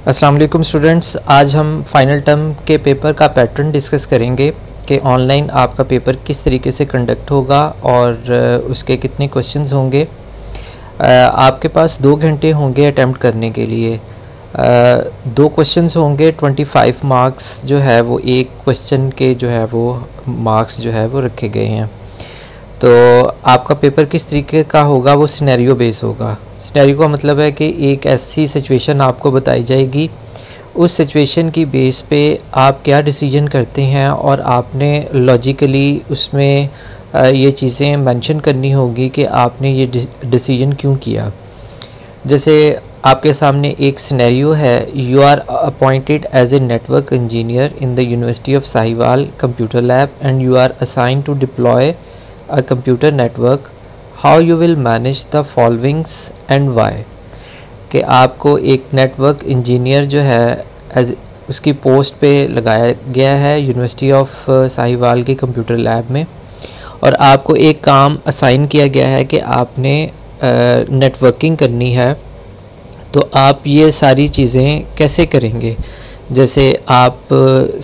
अस्सलाम वालेकुम स्टूडेंट्स, आज हम फाइनल टर्म के पेपर का पैटर्न डिस्कस करेंगे कि ऑनलाइन आपका पेपर किस तरीके से कंडक्ट होगा और उसके कितने क्वेश्चंस होंगे। आपके पास 2 घंटे होंगे अटैम्प्ट करने के लिए। 2 क्वेश्चंस होंगे, 25 मार्क्स जो है वो एक क्वेश्चन के जो है वो मार्क्स जो है वो रखे गए हैं। तो आपका पेपर किस तरीके का होगा, वो सिनेरियो बेस होगा। सिनेरियो का मतलब है कि एक ऐसी सिचुएशन आपको बताई जाएगी, उस सिचुएशन की बेस पे आप क्या डिसीजन करते हैं और आपने लॉजिकली उसमें ये चीज़ें मेंशन करनी होगी कि आपने ये डिसीजन क्यों किया। जैसे आपके सामने एक सिनेरियो है, you are appointed as a network engineer in the university of Sahiwal computer lab and you are assigned to deploy a computer network. How you will manage the followings and why? कि आपको एक network engineer जो है as उसकी post पे लगाया गया है यूनिवर्सिटी ऑफ साहिवाल के कंप्यूटर लैब में, और आपको एक काम असाइन किया गया है कि आपने नेटवर्किंग करनी है। तो आप ये सारी चीज़ें कैसे करेंगे? जैसे आप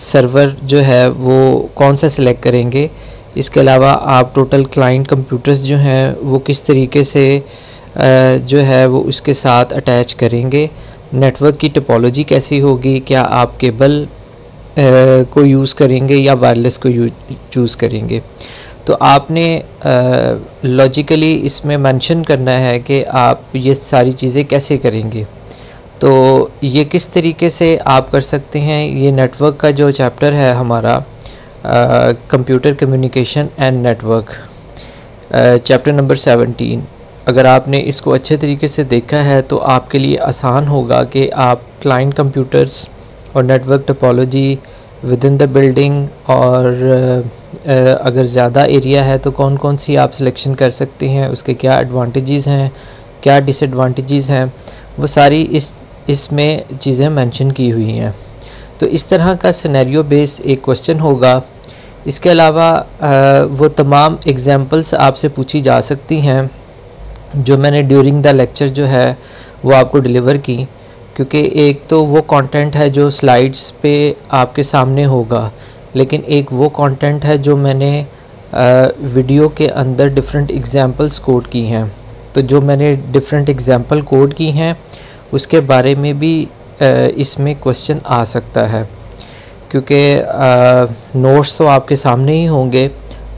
सर्वर जो है वो कौन सा सिलेक्ट करेंगे, इसके अलावा आप टोटल क्लाइंट कंप्यूटर्स जो हैं वो किस तरीके से जो है वो उसके साथ अटैच करेंगे, नेटवर्क की टोपोलॉजी कैसी होगी, क्या आप केबल को यूज़ करेंगे या वायरलेस को चूज़ करेंगे। तो आपने लॉजिकली इसमें मेंशन करना है कि आप ये सारी चीज़ें कैसे करेंगे। तो ये किस तरीके से आप कर सकते हैं, ये नेटवर्क का जो चैप्टर है हमारा computer communication and network, chapter number 17, अगर आपने इसको अच्छे तरीके से देखा है तो आपके लिए आसान होगा कि आप क्लाइंट कंप्यूटर्स और network topology with in the building, और अगर ज़्यादा एरिया है तो कौन कौन सी आप सिलेक्शन कर सकते हैं, उसके क्या एडवांटेजेस हैं, क्या डिसएडवांटेजेस हैं, वो सारी इसमें चीज़ें मेंशन की हुई हैं। तो इस तरह का सिनेरियो बेस एक क्वेश्चन होगा। इसके अलावा वो तमाम एग्जांपल्स आपसे पूछी जा सकती हैं जो मैंने ड्यूरिंग द लेक्चर जो है वो आपको डिलीवर की, क्योंकि एक तो वो कंटेंट है जो स्लाइड्स पे आपके सामने होगा, लेकिन एक वो कंटेंट है जो मैंने वीडियो के अंदर डिफरेंट एग्जांपल्स कोड की हैं। तो जो मैंने डिफरेंट एग्जांपल कोड की हैं उसके बारे में भी इसमें क्वेश्चन आ सकता है, क्योंकि नोट्स तो आपके सामने ही होंगे।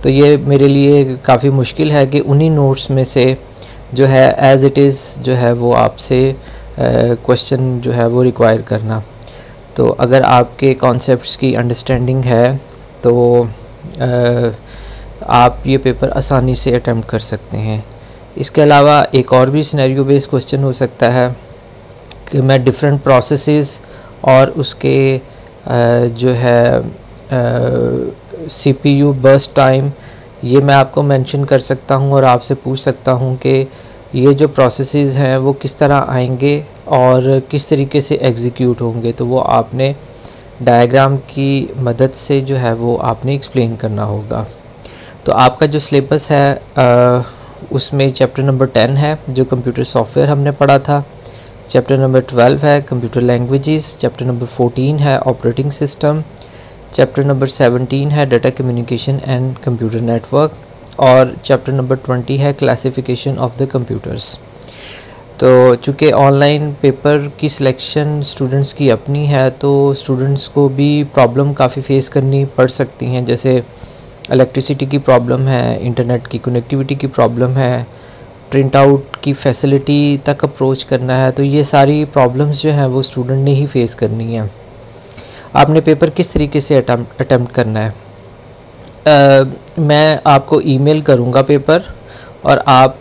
तो ये मेरे लिए काफ़ी मुश्किल है कि उन्हीं नोट्स में से जो है एज़ इट इज़ जो है वो आपसे क्वेश्चन जो है वो रिक्वायर करना। तो अगर आपके कॉन्सेप्ट्स की अंडरस्टैंडिंग है तो आप ये पेपर आसानी से अटेम्प्ट कर सकते हैं। इसके अलावा एक और भी सिनेरियो बेस्ड क्वेश्चन हो सकता है कि मैं डिफरेंट प्रोसेसेस और उसके जो है CPU बर्स्ट टाइम, ये मैं आपको मेंशन कर सकता हूँ और आपसे पूछ सकता हूँ कि ये जो प्रोसेसेस हैं वो किस तरह आएंगे और किस तरीके से एग्जीक्यूट होंगे। तो वो आपने डायग्राम की मदद से जो है वो आपने एक्सप्लेन करना होगा। तो आपका जो सिलेबस है उसमें चैप्टर नंबर 10 है जो कंप्यूटर सॉफ्टवेयर हमने पढ़ा था, चैप्टर नंबर 12 है कंप्यूटर लैंग्वेजेस, चैप्टर नंबर 14 है ऑपरेटिंग सिस्टम, चैप्टर नंबर 17 है data communication and computer network, और चैप्टर नंबर 20 है क्लासिफिकेशन ऑफ द कंप्यूटर्स। तो चूँकि ऑनलाइन पेपर की सिलेक्शन स्टूडेंट्स की अपनी है, तो स्टूडेंट्स को भी प्रॉब्लम काफ़ी फेस करनी पड़ सकती हैं। जैसे इलेक्ट्रिसिटी की प्रॉब्लम है, इंटरनेट की कनेक्टिविटी की प्रॉब्लम है, प्रिंट आउट की फैसिलिटी तक अप्रोच करना है। तो ये सारी प्रॉब्लम्स जो हैं वो स्टूडेंट ने ही फेस करनी है। आपने पेपर किस तरीके से अटेम्प्ट करना है, मैं आपको ईमेल करूँगा पेपर, और आप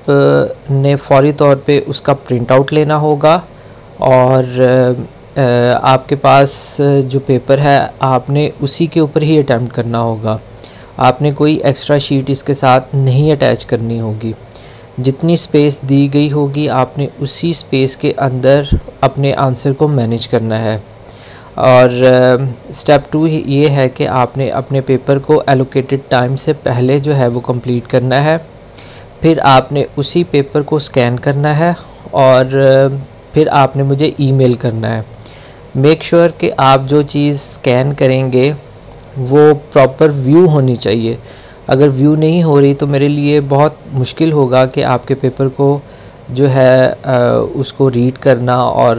ने फौरी तौर पे उसका प्रिंट आउट लेना होगा, और आपके पास जो पेपर है आपने उसी के ऊपर ही अटेम्प्ट करना होगा। आपने कोई एक्स्ट्रा शीट इसके साथ नहीं अटैच करनी होगी। जितनी स्पेस दी गई होगी आपने उसी स्पेस के अंदर अपने आंसर को मैनेज करना है। और स्टेप 2 ये है कि आपने अपने पेपर को एलोकेटेड टाइम से पहले जो है वो कंप्लीट करना है। फिर आपने उसी पेपर को स्कैन करना है और फिर आपने मुझे ईमेल करना है। मेक श्योर कि आप जो चीज़ स्कैन करेंगे वो प्रॉपर व्यू होनी चाहिए। अगर व्यू नहीं हो रही तो मेरे लिए बहुत मुश्किल होगा कि आपके पेपर को जो है उसको रीड करना और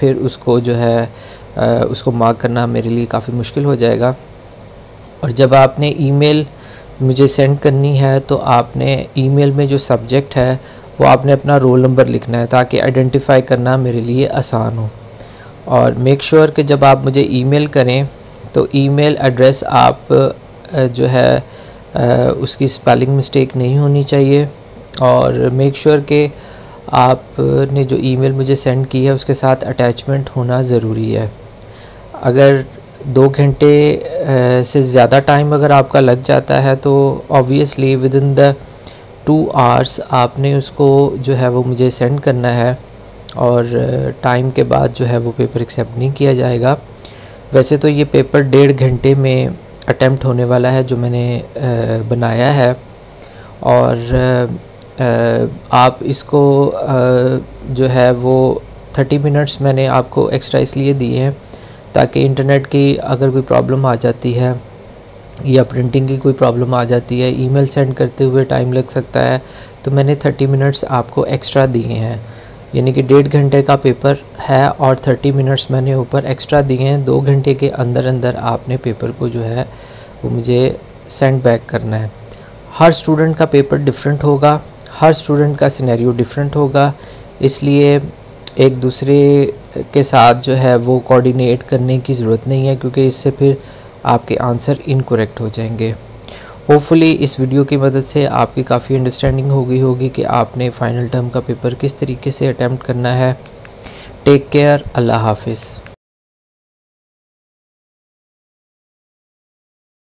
फिर उसको जो है उसको मार्क करना मेरे लिए काफ़ी मुश्किल हो जाएगा। और जब आपने ईमेल मुझे सेंड करनी है तो आपने ईमेल में जो सब्जेक्ट है वो आपने अपना रोल नंबर लिखना है ताकि आइडेंटिफाई करना मेरे लिए आसान हो। और मेक श्योर कि जब आप मुझे ईमेल करें तो ईमेल एड्रेस आप जो है उसकी स्पेलिंग मिस्टेक नहीं होनी चाहिए। और मेक श्योर कि आपने जो ईमेल मुझे सेंड की है उसके साथ अटैचमेंट होना ज़रूरी है। अगर 2 घंटे से ज़्यादा टाइम अगर आपका लग जाता है तो obviously with in the 2 hours आपने उसको जो है वो मुझे सेंड करना है और टाइम के बाद जो है वो पेपर एक्सेप्ट नहीं किया जाएगा। वैसे तो ये पेपर 1.5 घंटे में अटेम्प्ट होने वाला है जो मैंने बनाया है। और आप इसको जो है वो 30 मिनट्स मैंने आपको एक्स्ट्रा इसलिए दिए हैं ताकि इंटरनेट की अगर कोई प्रॉब्लम आ जाती है या प्रिंटिंग की कोई प्रॉब्लम आ जाती है, ईमेल सेंड करते हुए टाइम लग सकता है, तो मैंने 30 मिनट्स आपको एक्स्ट्रा दिए हैं। यानी कि 1.5 घंटे का पेपर है और 30 मिनट्स मैंने ऊपर एक्स्ट्रा दिए हैं। 2 घंटे के अंदर अंदर आपने पेपर को जो है वो मुझे सेंड बैक करना है। हर स्टूडेंट का पेपर डिफरेंट होगा, हर स्टूडेंट का सिनेरियो डिफरेंट होगा, इसलिए एक दूसरे के साथ जो है वो कोऑर्डिनेट करने की ज़रूरत नहीं है क्योंकि इससे फिर आपके आंसर इनकरेक्ट हो जाएंगे। होपफुली इस वीडियो की मदद से आपकी काफ़ी अंडरस्टैंडिंग हो गई होगी कि आपने फ़ाइनल टर्म का पेपर किस तरीके से अटैम्प्ट करना है। टेक केयर, अल्लाह हाफिज़।